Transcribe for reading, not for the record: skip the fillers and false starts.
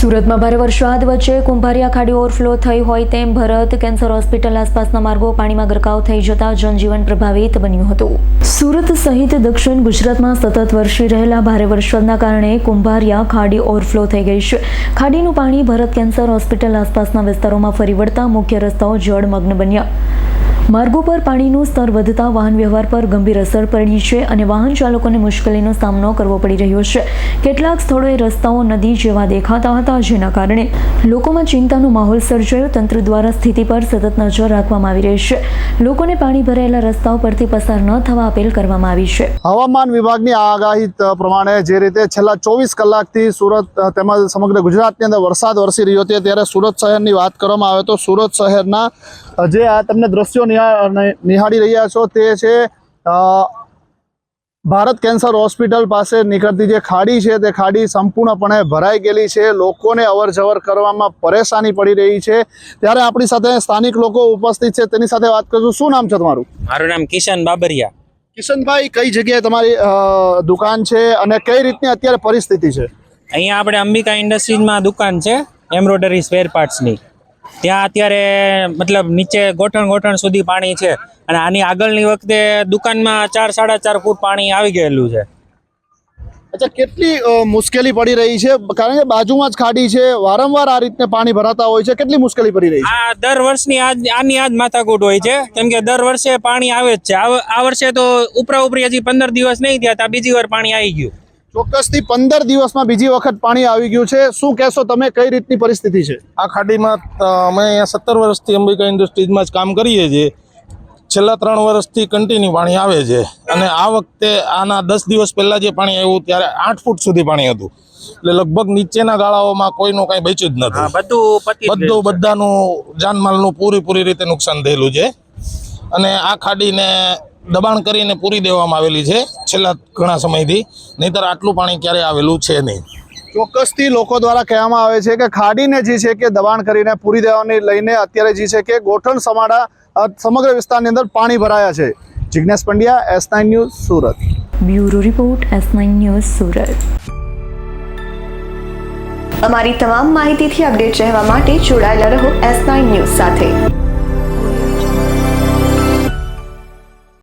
સુરતમાં ભારે વરસાદ વચ્ચે કુંભારિયા ખાડી ઓવરફ્લો થઈ હોય તેમ ભરત કેન્સર હોસ્પિટલ આસપાસના માર્ગો પાણીમાં ગરકાવ થઈ જતા જનજીવન પ્રભાવિત બન્યું હતું। સુરત સહિત દક્ષિણ ગુજરાતમાં સતત વરસી રહેલા ભારે વરસાદના કારણે કુંભારિયા ખાડી ઓવરફ્લો થઈ ગઈ છે। ખાડીનું પાણી ભરત કેન્સર હોસ્પિટલ આસપાસના વિસ્તારોમાં ફરી વળતા મુખ્ય રસ્તાઓ જળમગ્ન બન્યા। માર્ગો પર પાણીનું સ્તર વધતા વાહન વ્યવહાર પર ગંભીર અસર પડી છે અને વાહન ચાલકોને મુશ્કેલીનો સામનો કરવો પડી રહ્યો છે। કેટલાક સ્થળોએ રસ્તાઓ નદી જેવા દેખાતા હતા, જેના કારણે લોકોમાં ચિંતાનો માહોલ સર્જાયો। તંત્ર દ્વારા સ્થિતિ પર સતત નજર રાખવામાં આવી રહી છે। લોકોને પાણી ભરાયેલા રસ્તાઓ પરથી પસાર ન થવા અપીલ કરવામાં આવી છે। હવામાન વિભાગની આગાહી પ્રમાણે જે રીતે છેલ્લા 24 કલાકથી સુરત તેમજ સમગ્ર ગુજરાતની અંદર વરસાદ વરસી રહ્યો છે, ત્યારે સુરત શહેરની વાત કરવામાં આવે તો સુરત શહેરના જે આ તમને દ્રશ્યો નિહાળી રહ્યા છો તે છે ભારત કેન્સર હોસ્પિટલ પાસે નીકળતી જે ખાડી છે તે ખાડી સંપૂર્ણપણે ભરાઈ ગયેલી છે। લોકોને અવર જવર કરવામાં પરેશાની પડી રહી છે। ત્યારે આપણી સાથે સ્થાનિક લોકો ઉપસ્થિત છે, તેની સાથે વાત કરશું। શું નામ છે તમારું? મારું નામ કિશન બાબરિયા। કિશનભાઈ, કઈ જગ્યાએ તમારી દુકાન છે અને કઈ રીતની અત્યારે પરિસ્થિતિ છે? અહીંયા આપણે અંબિકા ઇન્ડસ્ટ્રીઝમાં દુકાન છે એમ્બ્રોઇડરી સ્પેર પાર્ટ્સની। ત્યાં અત્યારે મતલબ નીચે ગોઠણ સુધી પાણી છે અને આની આગળની વખતે દુકાનમાં 4-4.5 ફૂટ પાણી આવી ગયેલું છે। અચ્છા, કેટલી મુશ્કેલી પડી રહી છે? કારણ કે બાજુમાં જ ખાડી છે, વારંવાર આ રીતે પાણી ભરાતા હોય છે, કેટલી મુશ્કેલી પડી રહી છે? આ દર વર્ષની આની માથાકૂટ હોય છે, કેમ કે દર વર્ષે પાણી આવે જ છે। આ વર્ષે તો ઉપરી હજી 15 દિવસ નહીં થયા ત્યાં બીજી વાર પાણી આવી ગયું। ચોક્કસથી 15 દિવસમાં બીજી વખત પાણી આવી ગયું છે। શું કહેશો તમે, કઈ રીતની પરિસ્થિતિ છે આ ખાડીમાં? અમે અહીંયા 17 વર્ષથી અંબિકા ઇન્ડસ્ટ્રીઝમાં જ કામ કરીએ છીએ। છેલ્લા 3 વર્ષથી કન્ટિન્યુ પાણી આવે છે અને આ વખતે આના 10 દિવસ પહેલા જે પાણી આવ્યું ત્યારે 8 ફૂટ સુધી પાણી હતું, એટલે લગભગ નીચેના ગાળાઓમાં કોઈનું કાંઈ બચ્યું જ નથી। બધાનું જાનમાલનું પૂરી રીતે નુકસાન થયેલું છે અને આ ખાડીને દબાણ કરીને પૂરી દેવામાં આવેલી છે છેલ્લા ઘણા સમયથી, નહીંતર આટલું પાણી ક્યારેય આવેલું છે નહીં। ચોક્કસથી લોકો દ્વારા કહેવામાં આવે છે કે ખાડીને જે છે કે દબાણ કરીને પૂરી દેવાની લઈને અત્યારે જે છે કે ગોઠણ સમાડા સમગ્ર વિસ્તારની અંદર પાણી ભરાયા છે। Jignesh Pandya, S9 news, Surat. Bureau report, S9 news, Surat. અમારી તમામ માહિતીથી અપડેટ રહેવા માટે જોડાયેલા રહો S9 ન્યૂઝ સાથે।